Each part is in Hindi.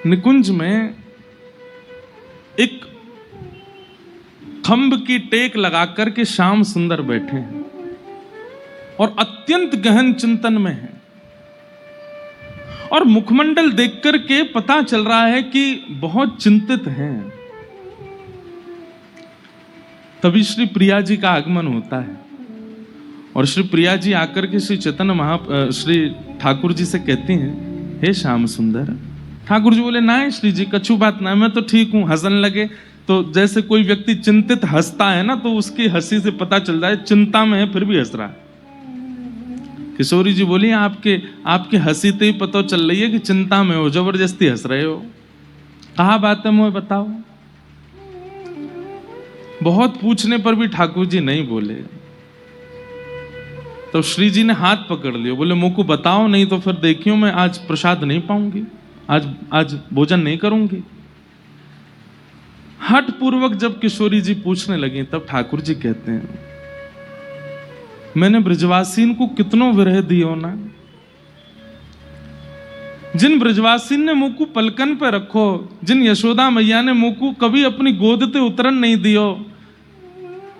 निकुंज में एक खंभ की टेक लगाकर के श्याम सुंदर बैठे हैं और अत्यंत गहन चिंतन में हैं। और मुखमंडल देखकर के पता चल रहा है कि बहुत चिंतित हैं। तभी श्री प्रिया जी का आगमन होता है और श्री प्रिया जी आकर के श्री चैतन्य श्री ठाकुर जी से कहती हैं, हे श्याम सुंदर। ठाकुर जी बोले, ना श्री जी कछु बात ना, मैं तो ठीक हूं। हंसने लगे तो जैसे कोई व्यक्ति चिंतित हंसता है ना, तो उसकी हंसी से पता चल रहा है चिंता में है फिर भी हंस रहा है। किशोरी जी बोली, आपके हंसी से ही पता चल रही है कि चिंता में हो, जबरदस्ती हंस रहे हो। कहा बात है मुझे बताओ। बहुत पूछने पर भी ठाकुर जी नहीं बोले। तो श्री जी ने हाथ पकड़ लिया, बोले मुझ को बताओ, नहीं तो फिर देखियो मैं आज प्रसाद नहीं पाऊंगी, आज भोजन नहीं करूंगी। हठ पूर्वक जब किशोरी जी पूछने लगी तब ठाकुर जी कहते हैं, मैंने ब्रजवासीन को कितनों विरह दियो ना। जिन ब्रजवासीन ने मुझ को पलकन पे रखो, जिन यशोदा मैया ने मुझ को कभी अपनी गोद ते उतरन नहीं दियो,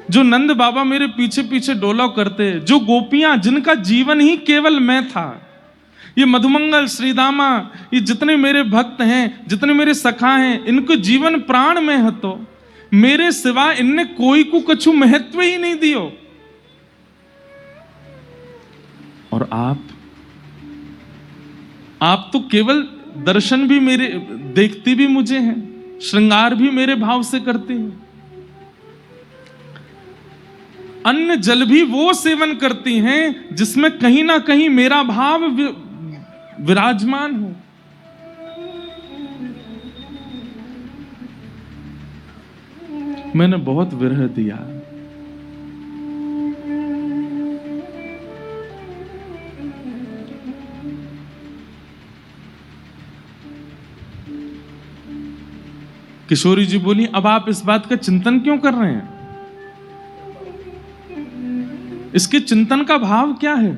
जो नंद बाबा मेरे पीछे पीछे डोला करते, जो गोपियां जिनका जीवन ही केवल मैं था, ये मधुमंगल श्रीदामा, ये जितने मेरे भक्त हैं, जितने मेरे सखा हैं, इनको जीवन प्राण में है, तो मेरे सिवा इनने कोई को कछु महत्व ही नहीं दियो। और आप तो केवल दर्शन भी मेरे देखती भी मुझे हैं, श्रृंगार भी मेरे भाव से करती हैं, अन्न जल भी वो सेवन करती हैं जिसमें कहीं ना कहीं मेरा भाव विराजमान हो। मैंने बहुत विरह दिया। किशोरी जी बोली, अब आप इस बात का चिंतन क्यों कर रहे हैं? इसके चिंतन का भाव क्या है?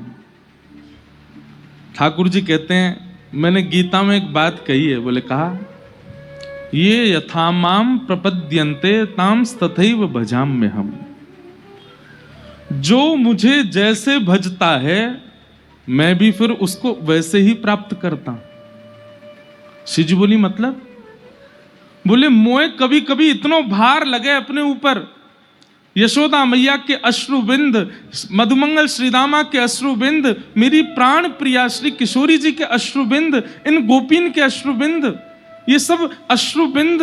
ठाकुर जी कहते हैं, मैंने गीता में एक बात कही है। बोले, कहा, ये यथा माम प्रपद्यन्ते ताम तथैव भजाम्य हम। जो मुझे जैसे भजता है मैं भी फिर उसको वैसे ही प्राप्त करता हूं। श्री जी बोली, मतलब? बोले, मोए कभी कभी इतना भार लगे अपने ऊपर, यशोदा मैया के अश्रुबिंद, मधुमंगल श्रीदामा के अश्रुबिंद, मेरी प्राण प्रिया श्री किशोरी जी के अश्रुबिंद, इन गोपीन के अश्रुबिंद, ये सब अश्रुबिंद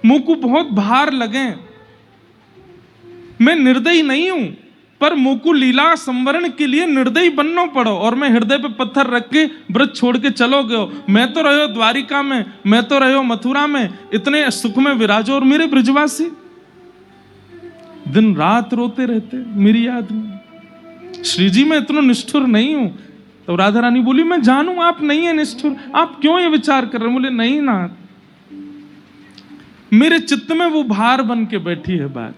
मुंह को बहुत भार लगे। मैं निर्दयी नहीं हूं, पर मुंह को लीला संवरण के लिए निर्दयी बनना पड़ो, और मैं हृदय पे पत्थर रख के व्रत छोड़ के चलो गयो। मैं तो रहो द्वारिका में, मैं तो रहो मथुरा में, इतने सुख में विराजो, और मेरे ब्रजवासी दिन रात रोते रहते मेरी याद में। श्री जी मैं इतना निष्ठुर नहीं हूं। तो राधा रानी बोली, मैं जानू आप नहीं है निष्ठुर, आप क्यों ये विचार कर रहे? बोले, नहीं ना, मेरे चित्त में वो भार बन के बैठी है बात।